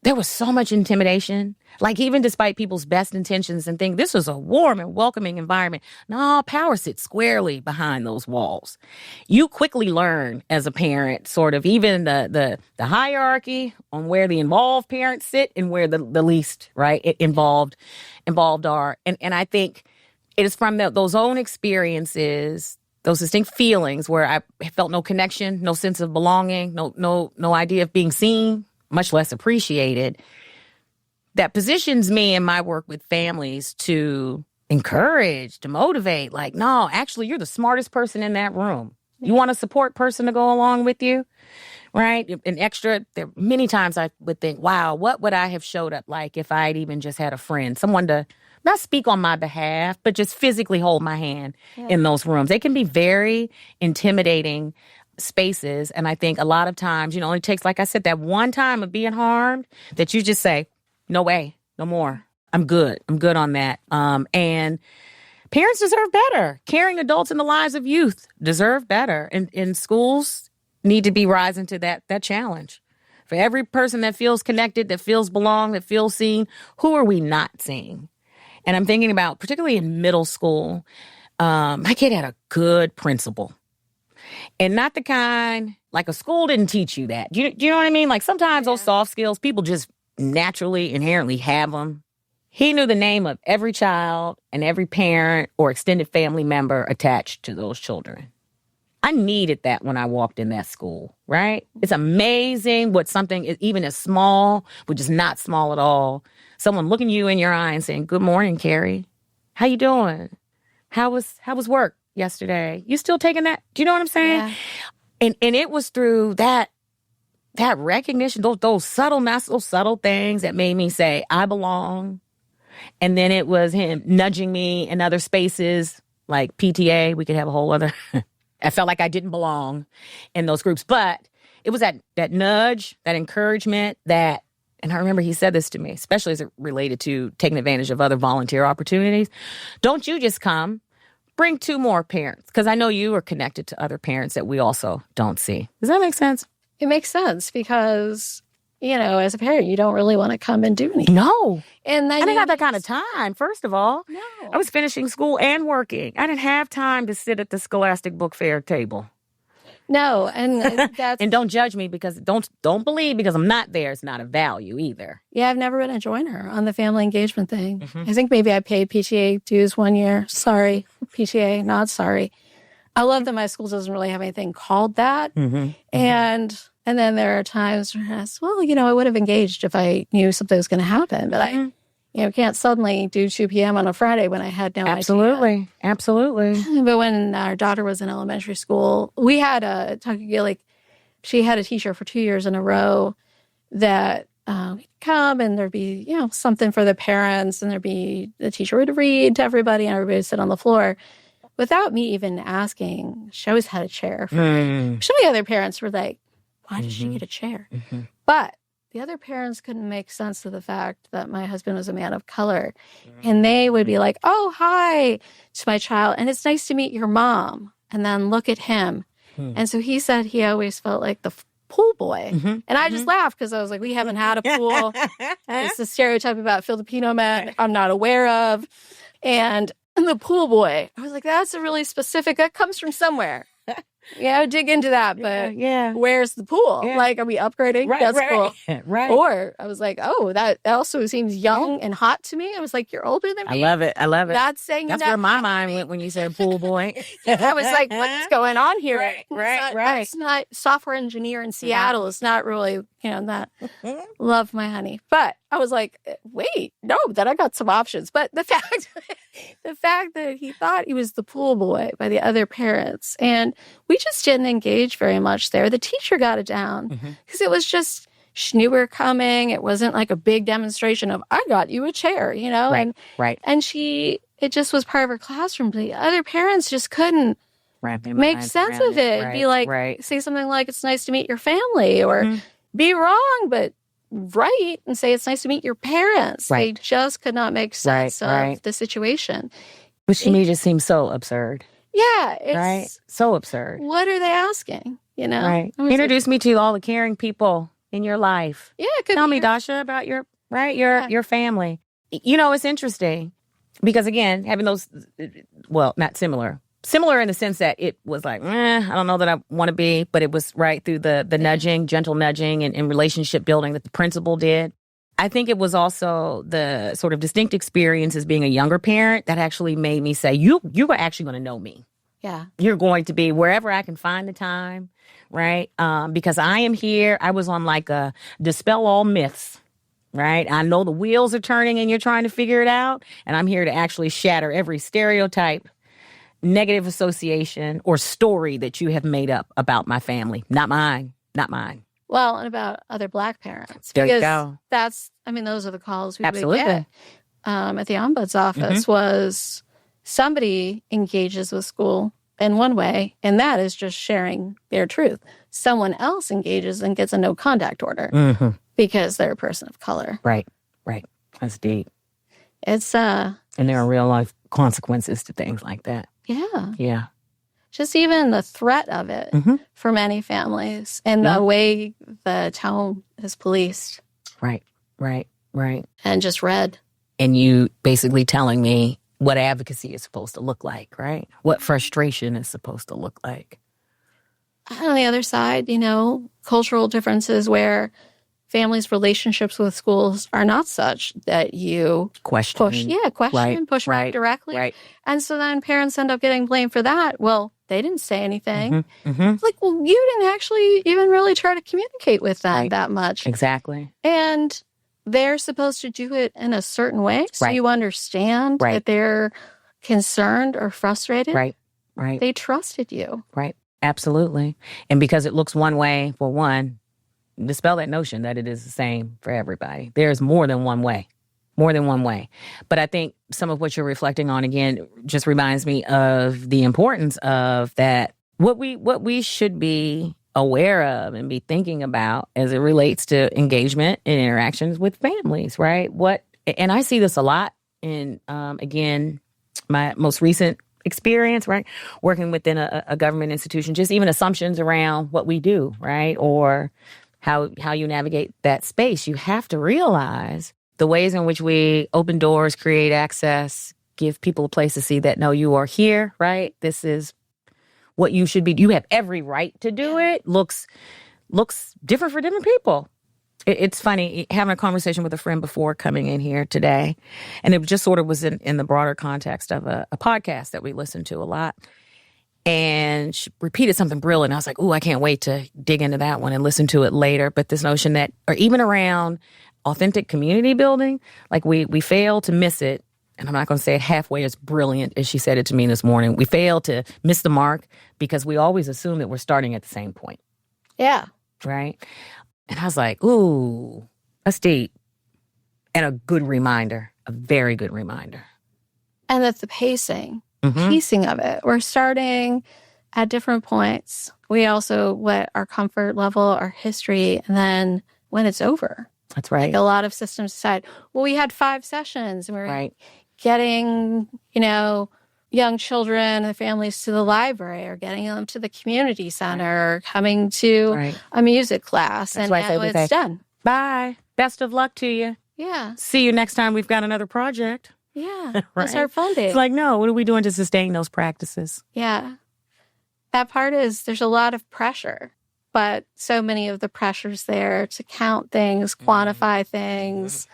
there was so much intimidation. Like, even despite people's best intentions and think this was a warm and welcoming environment, no, power sits squarely behind those walls. You quickly learn as a parent, sort of, even the hierarchy on where the involved parents sit and where the least, right, involved are. And I think it is from those own experiences, those distinct feelings where I felt no connection, no sense of belonging, no idea of being seen, much less appreciated, that positions me in my work with families to encourage, to motivate. Like, no, actually, you're the smartest person in that room. You want a support person to go along with you, right? An extra, there many times I would think, wow, what would I have showed up like if I'd even just had a friend, someone to not speak on my behalf, but just physically hold my hand in those rooms. They can be very intimidating spaces. And I think a lot of times, it takes, like I said, that one time of being harmed that you just say, no way, no more. I'm good on that. And parents deserve better. Caring adults in the lives of youth deserve better. And schools need to be rising to that challenge. For every person that feels connected, that feels belong, that feels seen, who are we not seeing? And I'm thinking about, particularly in middle school, my kid had a good principal. And not the kind, like, a school didn't teach you that. Do you know what I mean? Like, sometimes those soft skills, people just naturally, inherently have them. He knew the name of every child and every parent or extended family member attached to those children. I needed that when I walked in that school, right? It's amazing what something is, even as small, which is not small at all, someone looking you in your eye and saying, good morning, Carrie. How you doing? How was work yesterday? You still taking that? Do you know what I'm saying? Yeah. And it was through that recognition, those subtle things that made me say, I belong. And then it was him nudging me in other spaces, like PTA. We could have a whole other... I felt like I didn't belong in those groups. But it was that nudge, that encouragement, and I remember he said this to me, especially as it related to taking advantage of other volunteer opportunities. Don't you just come, bring 2 more parents, because I know you are connected to other parents that we also don't see. Does that make sense? It makes sense because, as a parent, you don't really want to come and do anything. No. And then I didn't have that kind of time, first of all. No. I was finishing school and working. I didn't have time to sit at the Scholastic Book Fair table. No, and that's... And don't judge me because don't believe because I'm not there. It's not a value either. Yeah, I've never been a joiner on the family engagement thing. Mm-hmm. I think maybe I paid PTA dues one year. Sorry, PTA, not sorry. I love that my school doesn't really have anything called that. Mm-hmm. And then there are times where I say, well, I would have engaged if I knew something was going to happen. But I can't suddenly do 2 p.m. on a Friday when I had no idea. Absolutely. But when our daughter was in elementary school, we had she had a teacher for 2 years in a row that we'd come and there'd be, something for the parents. And the teacher would read to everybody and everybody would sit on the floor. Without me even asking, she always had a chair. Some of the other parents were like, why did she get a chair? Mm-hmm. But the other parents couldn't make sense of the fact that my husband was a man of color. And they would be like, oh, hi to my child. And it's nice to meet your mom. And then look at him. And so he said he always felt like the pool boy. Mm-hmm. And I just laughed because I was like, we haven't had a pool. It's a stereotype about Filipino men I'm not aware of. And the pool boy, I was like, that's a really specific, that comes from somewhere. Yeah, dig into that, but where's the pool? Yeah. Like, are we upgrading? Right, that's cool. Right. Or I was like, oh, that also seems young and hot to me. I was like, you're older than me. I love it. That's saying that's where my mind went when you said pool boy. I was like, what's going on here? Right. It's not software engineer in Seattle. Yeah. It's not really, not love my honey. But I was like, wait, no, then I got some options. But the fact that he thought he was the pool boy by the other parents, and we just didn't engage very much there. The teacher got it down because it was just, she knew we were coming. It wasn't like a big demonstration of, I got you a chair, Right. And it just was part of her classroom. The other parents just couldn't make sense of it. Be like, say something like, it's nice to meet your family, or be wrong, but right, and say it's nice to meet your parents. Right. They just could not make sense of the situation. Which to me just seems so absurd. Yeah. It's, right? So absurd. What are they asking? You know? Right. Introduce me to all the caring people in your life. Yeah. Tell me, Dasha, about your family. You know, it's interesting because, again, having those, well, not similar in the sense that it was like, I don't know that I want to be, but it was right through the nudging, gentle nudging and relationship building that the principal did. I think it was also the sort of distinct experience as being a younger parent that actually made me say, you are actually going to know me. Yeah. You're going to be wherever I can find the time, right? Because I am here. I was on like a dispel all myths, right? I know the wheels are turning and you're trying to figure it out. And I'm here to actually shatter every stereotype, negative association, or story that you have made up about my family. Not mine. Well, and about other Black parents. There you go. Those are the calls we Absolutely. would get at the ombuds office was somebody engages with school in one way, and that is just sharing their truth. Someone else engages and gets a no contact order because they're a person of color. Right. That's deep. It's and there are real life consequences to things like that. Yeah. Just even the threat of it for many families and the way the town is policed. Right. And just read. And you basically telling me what advocacy is supposed to look like, right? What frustration is supposed to look like. On the other side, cultural differences where families' relationships with schools are not such that you push back directly. Right. And so then parents end up getting blamed for that. Well, they didn't say anything. It's like, well, you didn't actually even really try to communicate with them that much. Exactly. And they're supposed to do it in a certain way so you understand that they're concerned or frustrated. Right. They trusted you. Right. Absolutely. And because it looks one way for one, dispel that notion that it is the same for everybody. There's more than one way. But I think some of what you're reflecting on, again, just reminds me of the importance of that, what we should be aware of and be thinking about as it relates to engagement and interactions with families, right? And I see this a lot in, again, my most recent experience, right? Working within a government institution, just even assumptions around what we do, right? Or how you navigate that space. You have to realize the ways in which we open doors, create access, give people a place to see that, no, you are here, right? This is what you should be. You have every right to do it. Looks different for different people. It's funny, having a conversation with a friend before coming in here today, and it just sort of was in the broader context of a podcast that we listen to a lot. And she repeated something brilliant. I was like, ooh, I can't wait to dig into that one and listen to it later. But this notion that, or even around authentic community building, like we fail to miss it. And I'm not going to say it halfway as brilliant as she said it to me this morning. We fail to miss the mark because we always assume that we're starting at the same point. Yeah. Right? And I was like, ooh, that's deep. And a good reminder, a very good reminder. And that's the piecing of it. We're starting at different points. We also let our comfort level, our history, and then when it's over. That's right. Like a lot of systems decide, well, we had 5 sessions and we're getting, young children and their families to the library or getting them to the community center or coming to a music class. That's and now it's done. Bye. Best of luck to you. Yeah. See you next time we've got another project. Yeah. That's our fun day. It's like, no, what are we doing to sustain those practices? Yeah. That part is there's a lot of pressure, but so many of the pressures there to count things, quantify things,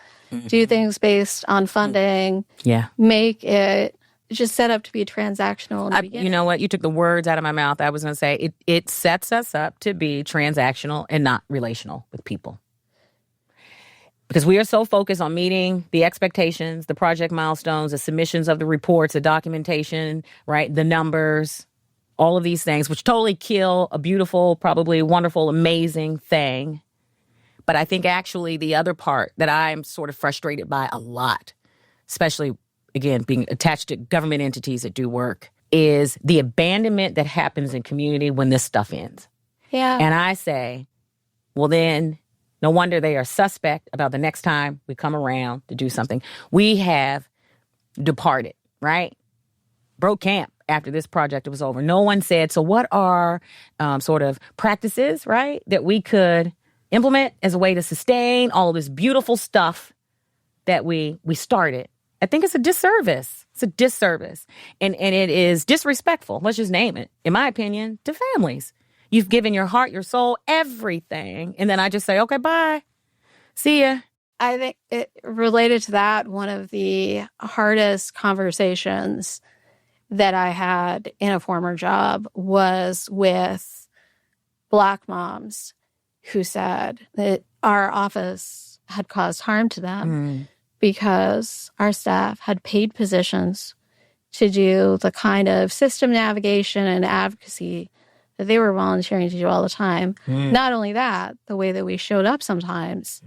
do things based on funding. Yeah. Make it just set up to be transactional in the beginning. You know what? You took the words out of my mouth. I was going to say it sets us up to be transactional and not relational with people. Because we are so focused on meeting the expectations, the project milestones, the submissions of the reports, the documentation, right? The numbers, all of these things, which totally kill a beautiful, probably wonderful, amazing thing. But I think actually the other part that I'm sort of frustrated by a lot, especially, again, being attached to government entities that do work, is the abandonment that happens in community when this stuff ends. Yeah. And I say, well, then No wonder they are suspect about the next time we come around to do something. We have departed, right? Broke camp after this project was over. No one said, so what are sort of practices, right, that we could implement as a way to sustain all this beautiful stuff that we started? I think it's a disservice. It's a disservice. And it is disrespectful, let's just name it, in my opinion, to families. You've given your heart, your soul, everything. And then I just say, okay, bye. See ya. I think it related to that, one of the hardest conversations that I had in a former job was with Black moms who said that our office had caused harm to them because our staff had paid positions to do the kind of system navigation and advocacy that they were volunteering to do all the time. Not only that, the way that we showed up sometimes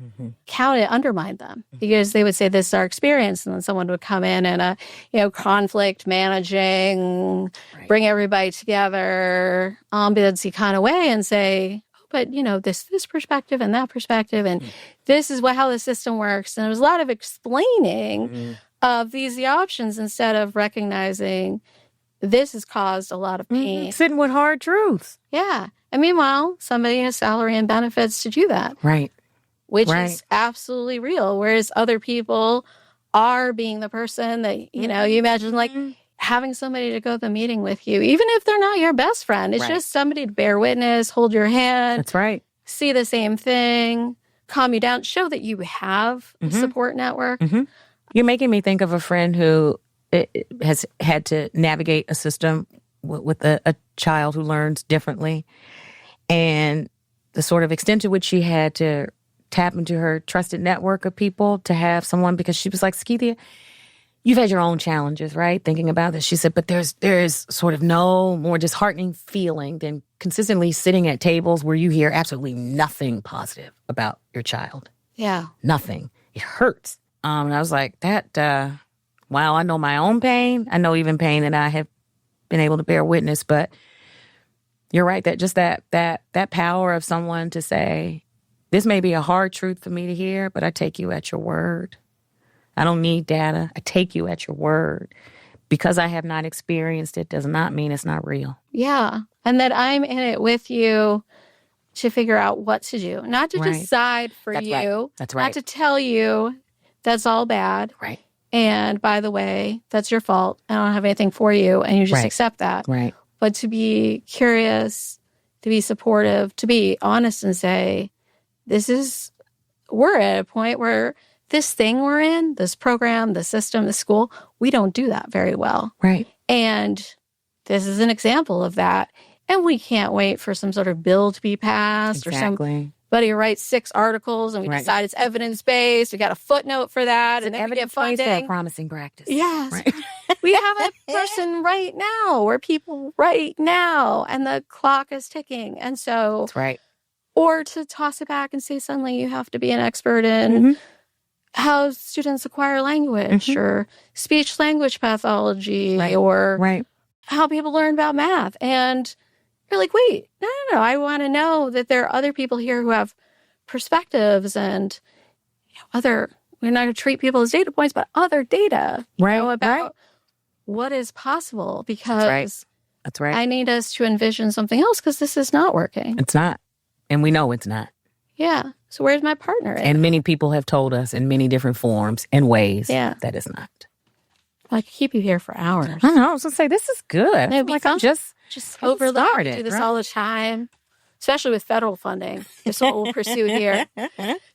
undermined them because they would say, this is our experience. And then someone would come in and conflict managing, bring everybody together, ombudsy kind of way and say, oh, but this perspective and that perspective, and this is how the system works. And there was a lot of explaining of the options instead of recognizing this has caused a lot of pain. Sitting with hard truths. Yeah. And meanwhile, somebody has salary and benefits to do that. Right. Which is absolutely real. Whereas other people are being the person that, you imagine having somebody to go to the meeting with you, even if they're not your best friend. It's just somebody to bear witness, hold your hand. That's right. See the same thing, calm you down, show that you have a support network. You're making me think of a friend who has had to navigate a system with a child who learns differently. And the sort of extent to which she had to tap into her trusted network of people to have someone, because she was like, CiKeithia, you've had your own challenges, right? Thinking about this. She said, but there's sort of no more disheartening feeling than consistently sitting at tables where you hear absolutely nothing positive about your child. Yeah. Nothing. It hurts. And I was like, wow, I know my own pain. I know even pain that I have been able to bear witness. But you're right, that just that power of someone to say, this may be a hard truth for me to hear, but I take you at your word. I don't need data. I take you at your word. Because I have not experienced it does not mean it's not real. Yeah. And that I'm in it with you to figure out what to do. Not to decide for That's you. Right. That's right. Not to tell you that's all bad. Right. And by the way, that's your fault. I don't have anything for you. And you just accept that. Right. But to curious, to be supportive, to be honest and say, we're at a point where this thing we're in, this program, the system, the school, we don't do that very well. Right. And this is an example of that. And we can't wait for some sort of bill to be passed or somebody writes 6 articles and we decide it's evidence-based. We got a footnote for that. And then we get funding. It's a promising practice. Yes. Right. We have a person right now or people right now and the clock is ticking. And so, that's right. Or to toss it back and say suddenly you have to be an expert in how students acquire language or speech language pathology or how people learn about math. And you're like, wait, no. I want to know that there are other people here who have perspectives and we're not going to treat people as data points, but other data about what is possible because That's right. I need us to envision something else because this is not working. It's not. And we know it's not. Yeah. So where's my partner? And many people have told us in many different forms and ways that it's not. I could keep you here for hours. I know. I was going to say, this is good. It'd be fun. I'm just overload. Do this all the time, especially with federal funding. This is what we'll pursue here.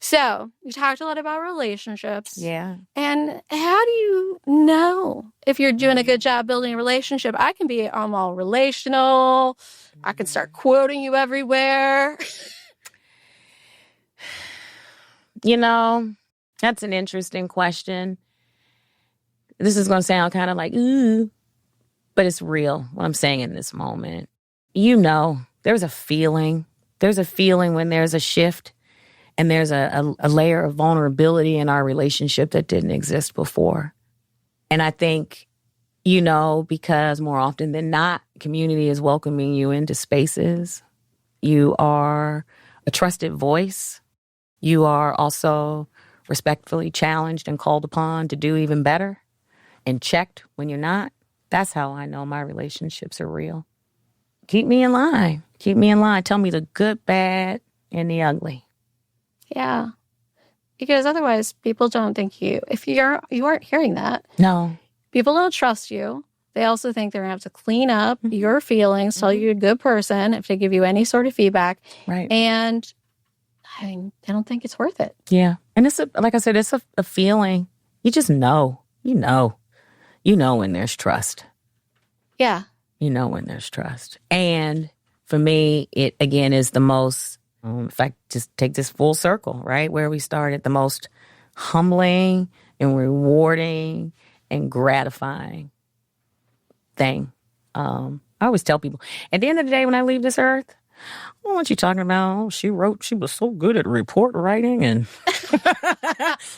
So we talked a lot about relationships. Yeah. And how do you know if you're doing a good job building a relationship? I can be, I'm all relational. I can start quoting you everywhere. That's an interesting question. This is going to sound kind of like, ooh, but it's real what I'm saying in this moment. There's a feeling. There's a feeling when there's a shift and there's a layer of vulnerability in our relationship that didn't exist before. And I think, because more often than not, community is welcoming you into spaces. You are a trusted voice. You are also respectfully challenged and called upon to do even better and checked when you're not. That's how I know my relationships are real. Keep me in line. Keep me in line. Tell me the good, bad, and the ugly. Yeah. Because otherwise, people don't think you aren't hearing that. No. People don't trust you. They also think they're going to have to clean up your feelings, tell you're a good person if they give you any sort of feedback. Right. And I mean, they don't think it's worth it. Yeah. And it's like I said, it's a feeling. You just know. You know when there's trust. Yeah. You know when there's trust. And for me, it again is the most, if I just take this full circle, right, where we started, the most humbling and rewarding and gratifying thing. I always tell people, at the end of the day, when I leave this earth, I don't want you talking about, oh, she was so good at report writing and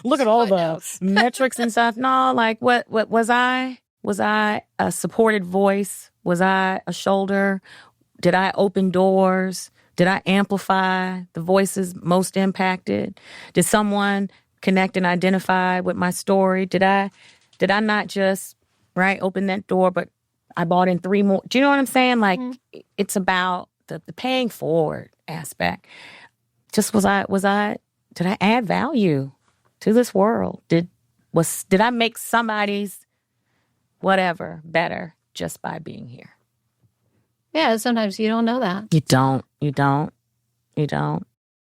look at all the metrics and stuff. No, like what was I? Was I a supported voice? Was I a shoulder? Did I open doors? Did I amplify the voices most impacted? Did someone connect and identify with my story? Did I not just, open that door, but I bought in 3 more? Do you know what I'm saying? Like, it's about the paying forward aspect. Just did I add value to this world? Did I make somebody's whatever better just by being here? Yeah, sometimes you don't know that. You don't.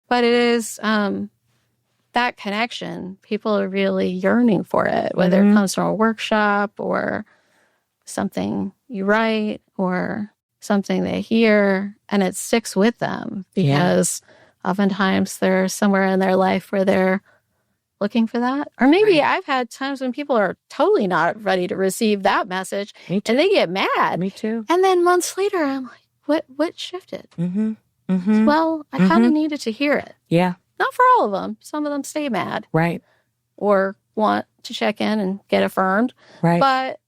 But it is that connection. People are really yearning for it, whether it comes from a workshop or something you write or something they hear, and it sticks with them because oftentimes they're somewhere in their life where they're looking for that. Or maybe I've had times when people are totally not ready to receive that message and they get mad. Me too. And then months later, I'm like, what shifted? Well, I kind of needed to hear it. Yeah. Not for all of them. Some of them stay mad. Right. Or want to check in and get affirmed. Right. But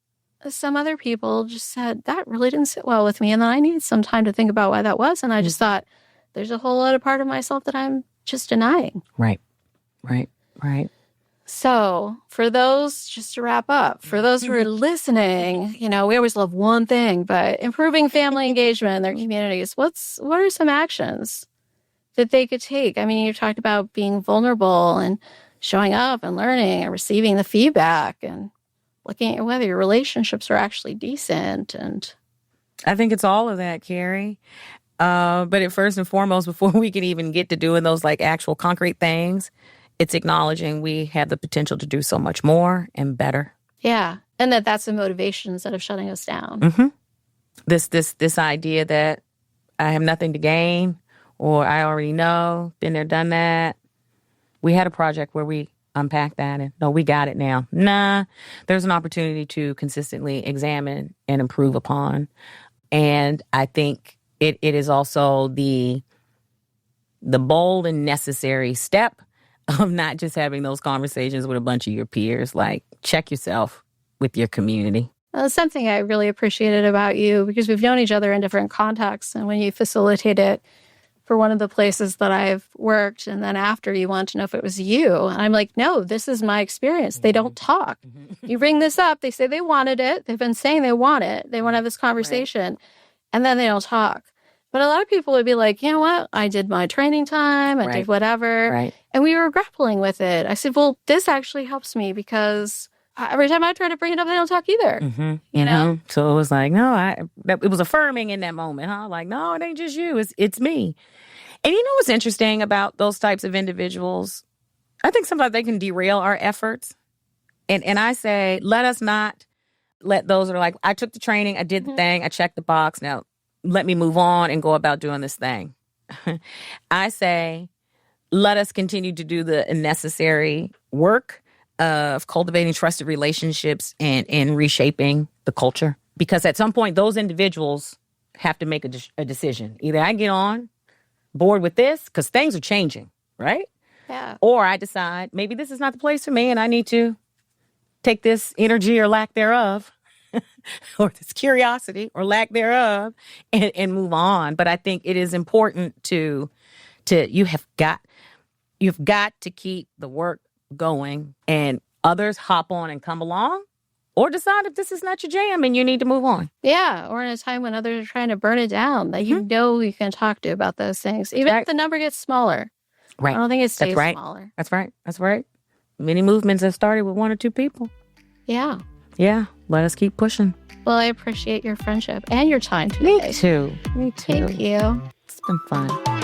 some other people just said, that really didn't sit well with me. And then I needed some time to think about why that was. And I just thought, there's a whole other part of myself that I'm just denying. Right. So for those, just to wrap up, for those who are listening, we always love one thing, but improving family engagement in their communities, what are some actions that they could take? I mean, you talked about being vulnerable and showing up and learning and receiving the feedback and looking at whether your relationships are actually decent. And I think it's all of that, Carrie. But first and foremost, before we can even get to doing those like actual concrete things, it's acknowledging we have the potential to do so much more and better. Yeah. And that's the motivation instead of shutting us down. Mm-hmm. This idea that I have nothing to gain or I already know, been there, done that. We had a project where we unpacked that and no, we got it now. Nah, there's an opportunity to consistently examine and improve upon. And I think it is also the bold and necessary step of not just having those conversations with a bunch of your peers. Like, check yourself with your community. Something I really appreciated about you, because we've known each other in different contexts, and when you facilitate it for one of the places that I've worked, and then after you want to know if it was you, and I'm like, no, this is my experience. They don't talk. You bring this up, they say they wanted it. They've been saying they want it. They want to have this conversation, and then they don't talk. But a lot of people would be like, you know what? I did my training time. I did whatever. Right. And we were grappling with it. I said, well, this actually helps me because every time I try to bring it up, they don't talk either. You know? So it was like, no, it was affirming in that moment, huh? Like, no, it ain't just you. It's me. And you know what's interesting about those types of individuals? I think sometimes they can derail our efforts. And I say, let us not let those that are like, I took the training, I did the thing, I checked the box. Now, let me move on and go about doing this thing. I say, let us continue to do the necessary work of cultivating trusted relationships and reshaping the culture. Because at some point, those individuals have to make a decision. Either I get on board with this, because things are changing, right? Yeah. Or I decide, maybe this is not the place for me, and I need to take this energy or lack thereof or this curiosity or lack thereof and move on. But I think it is important to you have got, you've got to keep the work going and others hop on and come along, or decide if this is not your jam and you need to move on. Yeah, or in a time when others are trying to burn it down, that you know you can talk to about those things, even if the number gets smaller. Right. I don't think it stays smaller. That's right. That's right. Many movements have started with 1 or 2 people. Yeah. Yeah. Let us keep pushing. Well, I appreciate your friendship and your time today. Me too. Thank you. It's been fun.